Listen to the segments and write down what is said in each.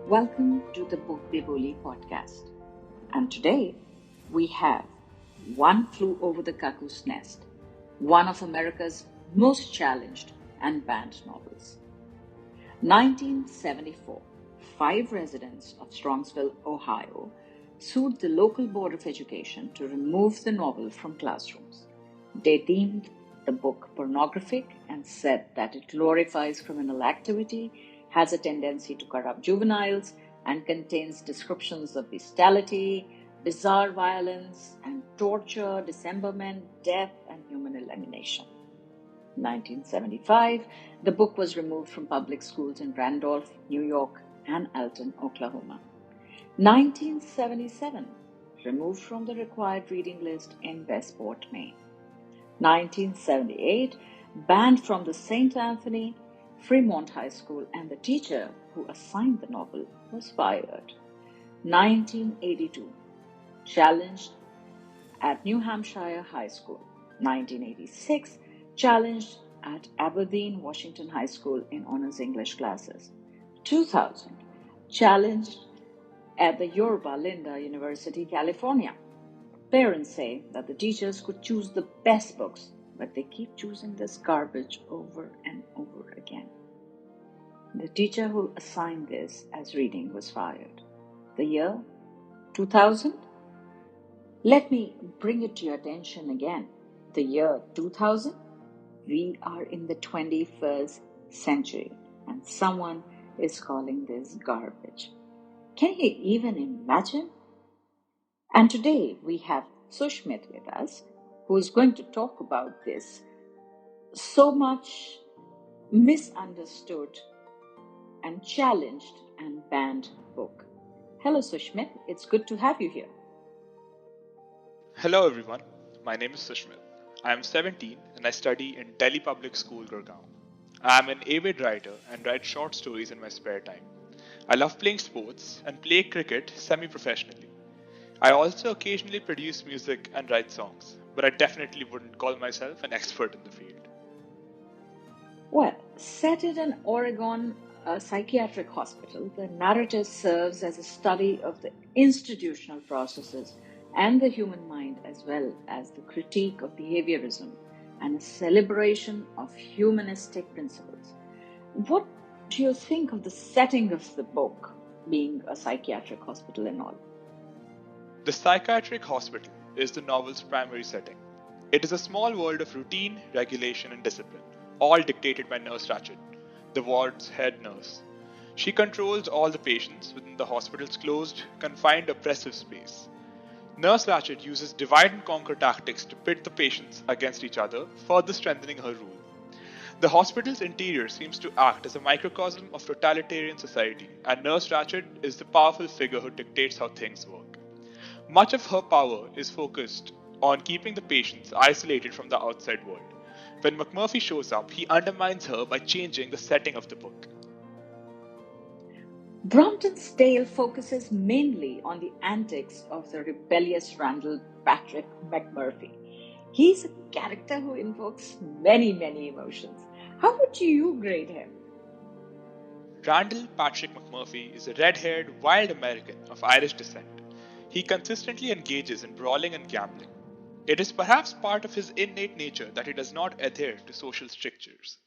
Welcome to the Bookbibuli podcast. And today we have One Flew Over the Cuckoo's Nest, one of America's most challenged and banned novels. 1974, 5 residents of Strongsville, Ohio, sued the local Board of Education to remove the novel from classrooms. They deemed the book pornographic and said that it glorifies criminal activity, has a tendency to corrupt juveniles, and contains descriptions of bestiality, bizarre violence, and torture, dismemberment, death, and human elimination. 1975, the book was removed from public schools in Randolph, New York, and Alton, Oklahoma. 1977, removed from the required reading list in Westport, Maine. 1978, banned from the St. Anthony Fremont High School, and the teacher who assigned the novel was fired. 1982, challenged at New Hampshire High School. 1986, challenged at Aberdeen, Washington High School in honors English classes. 2000, challenged at the Yorba Linda University, California. Parents say that the teachers could choose the best books, but they keep choosing this garbage over and over again. The teacher who assigned this as reading was fired. The year 2000? Let me bring it to your attention again. The year 2000? We are in the 21st century, and someone is calling this garbage. Can you even imagine? And today we have Sushmit with us, who is going to talk about this so much misunderstood and challenged and banned book. Hello Sushmit, it's good to have you here. Hello everyone, my name is Sushmit. I am 17 and I study in Delhi Public School, Gurgaon. I am an avid writer and write short stories in my spare time. I love playing sports and play cricket semi-professionally. I also occasionally produce music and write songs, but I definitely wouldn't call myself an expert in the field. Well, set in an Oregon psychiatric hospital, the narrative serves as a study of the institutional processes and the human mind, as well as the critique of behaviorism and a celebration of humanistic principles. What do you think of the setting of the book, being a psychiatric hospital and all? The psychiatric hospital is the novel's primary setting. It is a small world of routine, regulation, and discipline, all dictated by Nurse Ratched, the ward's head nurse. She controls all the patients within the hospital's closed, confined, oppressive space. Nurse Ratched uses divide and conquer tactics to pit the patients against each other, further strengthening her rule. The hospital's interior seems to act as a microcosm of totalitarian society, and Nurse Ratched is the powerful figure who dictates how things work. Much of her power is focused on keeping the patients isolated from the outside world. When McMurphy shows up, he undermines her by changing the setting of the book. Brompton's tale focuses mainly on the antics of the rebellious Randall Patrick McMurphy. He's a character who invokes many emotions. How would you grade him? Randall Patrick McMurphy is a red-haired, wild American of Irish descent. He consistently engages in brawling and gambling. It is perhaps part of his innate nature that he does not adhere to social strictures.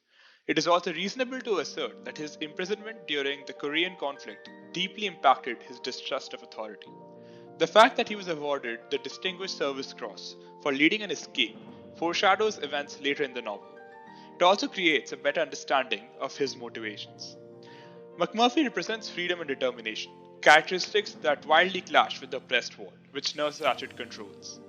It is also reasonable to assert that his imprisonment during the Korean conflict deeply impacted his distrust of authority. The fact that he was awarded the Distinguished Service Cross for leading an escape foreshadows events later in the novel. It also creates a better understanding of his motivations. McMurphy represents freedom and determination, characteristics that wildly clash with the oppressed world, which Nurse Ratched controls.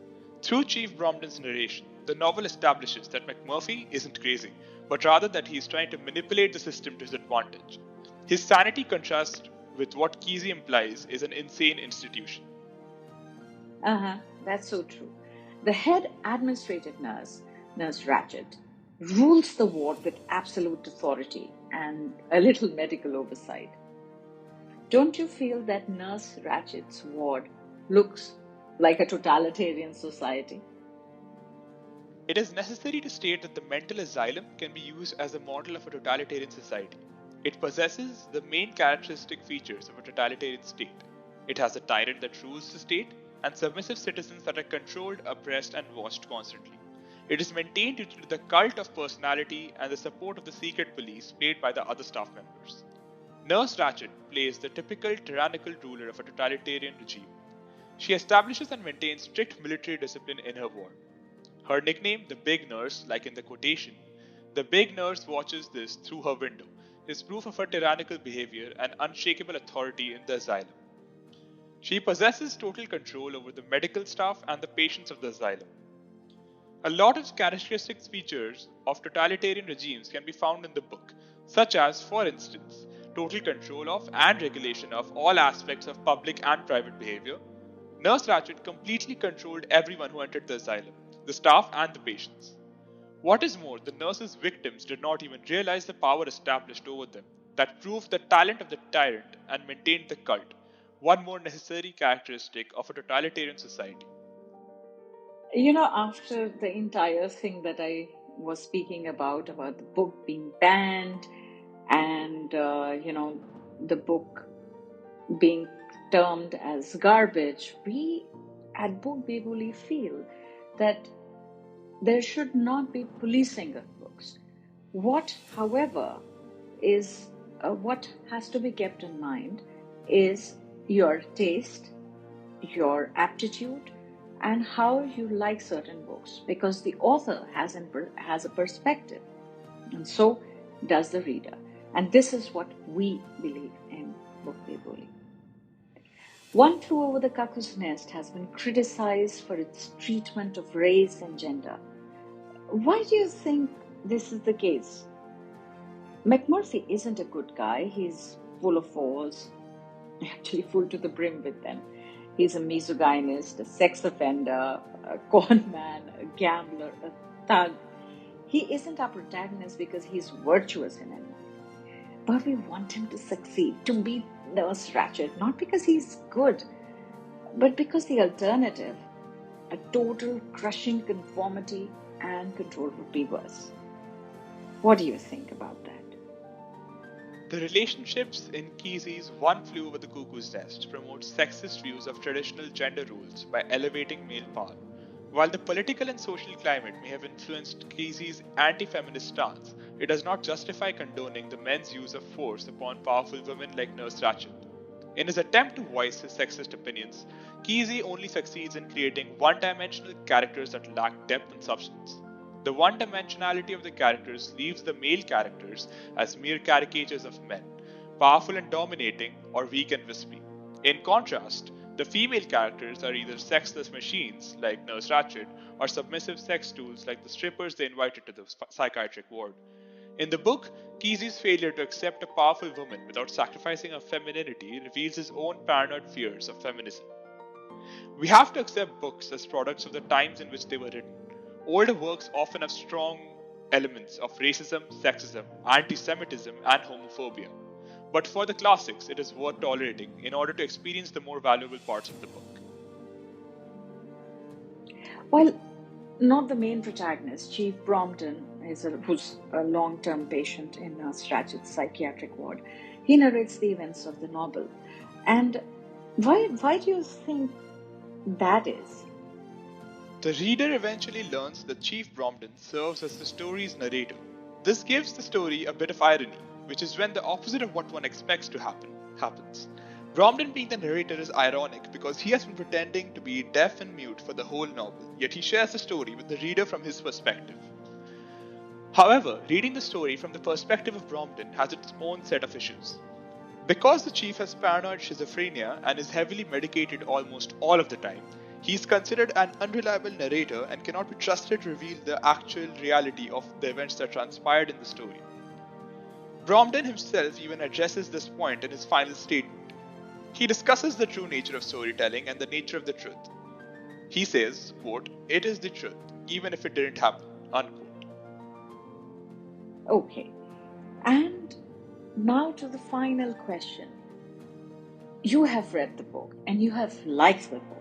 Through Chief Brompton's narration, the novel establishes that McMurphy isn't crazy, but rather that he is trying to manipulate the system to his advantage. His sanity contrasts with what Kesey implies is an insane institution. That's so true. The head administrative nurse, Nurse Ratched, rules the ward with absolute authority and a little medical oversight. Don't you feel that Nurse Ratched's ward looks like a totalitarian society? It is necessary to state that the mental asylum can be used as a model of a totalitarian society. It possesses the main characteristic features of a totalitarian state. It has a tyrant that rules the state and submissive citizens that are controlled, oppressed, and watched constantly. It is maintained due to the cult of personality and the support of the secret police played by the other staff members. Nurse Ratched plays the typical tyrannical ruler of a totalitarian regime. She establishes and maintains strict military discipline in her ward. Her nickname, the Big Nurse, like in the quotation, the Big Nurse watches this through her window, is proof of her tyrannical behavior and unshakable authority in the asylum. She possesses total control over the medical staff and the patients of the asylum. A lot of characteristic features of totalitarian regimes can be found in the book, such as, for instance, total control of and regulation of all aspects of public and private behavior. Nurse Ratched completely controlled everyone who entered the asylum, the staff and the patients. What is more, the nurse's victims did not even realize the power established over them that proved the talent of the tyrant and maintained the cult, one more necessary characteristic of a totalitarian society. After the entire thing that I was speaking about the book being banned and, the book being termed as garbage, we at Bookbibuli feel that there should not be policing of books. What, however, is what has to be kept in mind is your taste, your aptitude, and how you like certain books, because the author has a perspective, and so does the reader. And this is what we believe in Bookbibuli. One Flew Over the Cuckoo's Nest has been criticized for its treatment of race and gender. Why do you think this is the case? McMurphy isn't a good guy. He's full of flaws, actually full to the brim with them. He's a misogynist, a sex offender, a con man, a gambler, a thug. He isn't our protagonist because he's virtuous in any way. But we want him to succeed, to be Nurse Ratched, not because he's good, but because the alternative, a total crushing conformity and control, would be worse. What do you think about that? The relationships in Kesey's One Flew Over the Cuckoo's Nest promote sexist views of traditional gender roles by elevating male power. While the political and social climate may have influenced Kesey's anti-feminist stance, it does not justify condoning the men's use of force upon powerful women like Nurse Ratched. In his attempt to voice his sexist opinions, Kesey only succeeds in creating one-dimensional characters that lack depth and substance. The one-dimensionality of the characters leaves the male characters as mere caricatures of men, powerful and dominating, or weak and wispy. In contrast, the female characters are either sexless machines, like Nurse Ratched, or submissive sex tools, like the strippers they invited to the psychiatric ward. In the book, Kesey's failure to accept a powerful woman without sacrificing her femininity reveals his own paranoid fears of feminism. We have to accept books as products of the times in which they were written. Older works often have strong elements of racism, sexism, anti-Semitism, and homophobia. But for the classics, it is worth tolerating in order to experience the more valuable parts of the book. Well, not the main protagonist, Chief Brompton, who's a long-term patient in Nurse Ratched's psychiatric ward. He narrates the events of the novel. And why do you think that is? The reader eventually learns that Chief Brompton serves as the story's narrator. This gives the story a bit of irony, which is when the opposite of what one expects to happen happens. Brompton being the narrator is ironic because he has been pretending to be deaf and mute for the whole novel, yet he shares the story with the reader from his perspective. However, reading the story from the perspective of Brompton has its own set of issues. Because the chief has paranoid schizophrenia and is heavily medicated almost all of the time, he is considered an unreliable narrator and cannot be trusted to reveal the actual reality of the events that transpired in the story. Brompton himself even addresses this point in his final statement. He discusses the true nature of storytelling and the nature of the truth. He says, quote, "It is the truth, even if it didn't happen," unquote. Okay, and now to the final question. You have read the book and you have liked the book.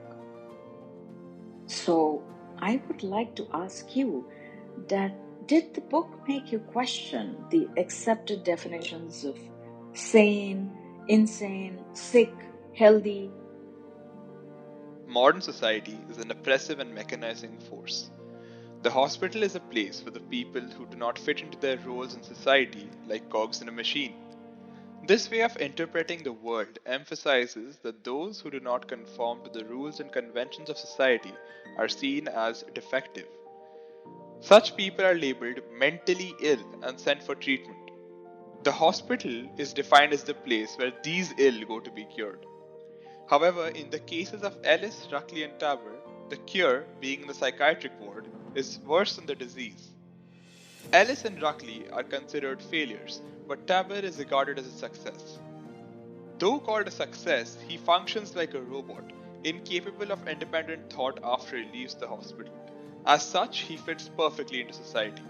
So I would like to ask you that did the book make you question the accepted definitions of Sane, insane, sick, healthy. Modern society is an oppressive and mechanizing force. The hospital is a place for the people who do not fit into their roles in society like cogs in a machine. This way of interpreting the world emphasizes that those who do not conform to the rules and conventions of society are seen as defective. Such people are labeled mentally ill and sent for treatment. The hospital is defined as the place where these ill go to be cured. However, in the cases of Ellis, Ruckley, and Tabor, the cure, being in the psychiatric ward, is worse than the disease. Ellis and Ruckley are considered failures, but Tabor is regarded as a success. Though called a success, he functions like a robot, incapable of independent thought after he leaves the hospital. As such, he fits perfectly into society.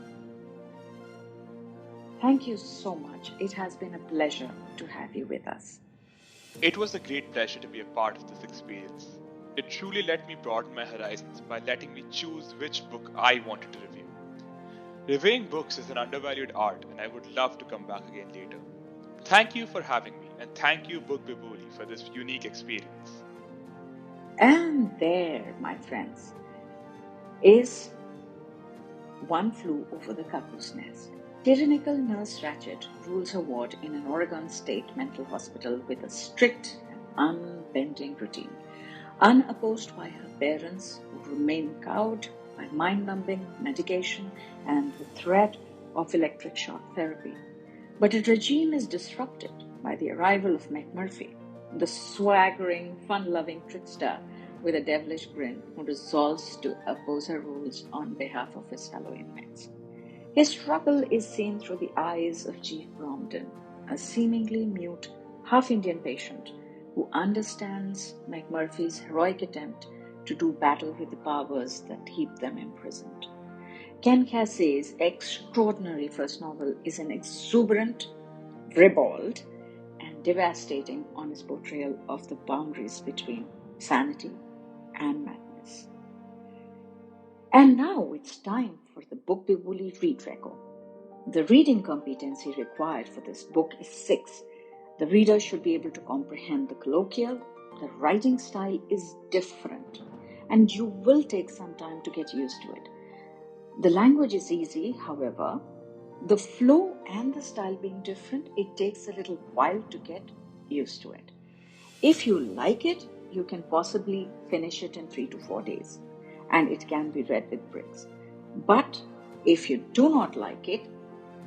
Thank you so much. It has been a pleasure to have you with us. It was a great pleasure to be a part of this experience. It truly let me broaden my horizons by letting me choose which book I wanted to review. Reviewing books is an undervalued art, and I would love to come back again later. Thank you for having me, and thank you Bookbibuli for this unique experience. And there, my friends, is One Flew Over the Cuckoo's Nest. Tyrannical Nurse Ratched rules her ward in an Oregon state mental hospital with a strict and unbending routine, unopposed by her parents who remain cowed by mind-numbing medication and the threat of electric shock therapy. But her regime is disrupted by the arrival of McMurphy, the swaggering, fun-loving trickster with a devilish grin who resolves to oppose her rules on behalf of his fellow inmates. His struggle is seen through the eyes of Chief Bromden, a seemingly mute, half-Indian patient who understands McMurphy's heroic attempt to do battle with the powers that keep them imprisoned. Ken Kesey's extraordinary first novel is an exuberant, ribald, and devastating on his portrayal of the boundaries between sanity and madness. And now it's time for the Bookbibuli read record. The reading competency required for this book is 6. The reader should be able to comprehend the colloquial. The writing style is different, and you will take some time to get used to it. The language is easy, however, the flow and the style being different, it takes a little while to get used to it. If you like it, you can possibly finish it in 3 to 4 days, and it can be read with bricks. But if you do not like it,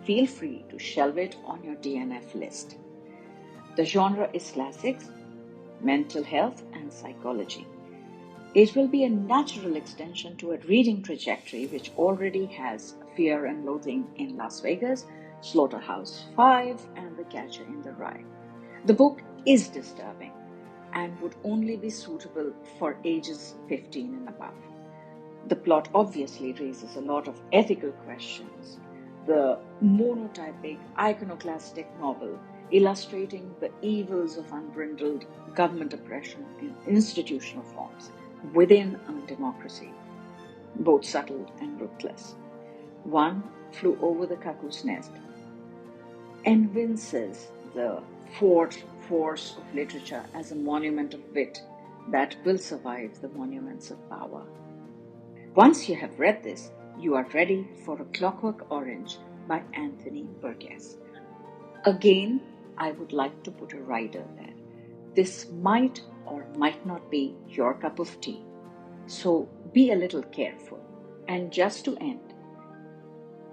feel free to shelve it on your DNF list. The genre is classics, mental health, and psychology. It will be a natural extension to a reading trajectory which already has Fear and Loathing in Las Vegas, Slaughterhouse-5, and The Catcher in the Rye. The book is disturbing and would only be suitable for ages 15 and above. The plot obviously raises a lot of ethical questions. The monotypic, iconoclastic novel illustrating the evils of unbridled government oppression in institutional forms within a democracy, both subtle and ruthless. One Flew Over the Cuckoo's Nest evinces the force of literature as a monument of wit that will survive the monuments of power. Once you have read this, you are ready for A Clockwork Orange by Anthony Burgess. Again, I would like to put a rider there. This might or might not be your cup of tea, so be a little careful. And just to end,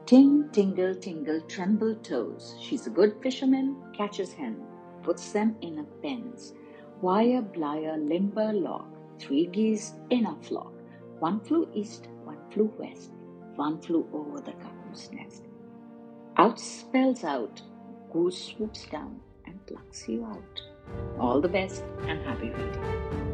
ting, tingle, tingle, tremble toes. She's a good fisherman, catches hen, puts them in a pens. Wire, blyer, limber, lock, 3 geese in a flock. One flew east, one flew west, one flew over the cuckoo's nest. Out spells out, goose swoops down and plucks you out. All the best and happy reading.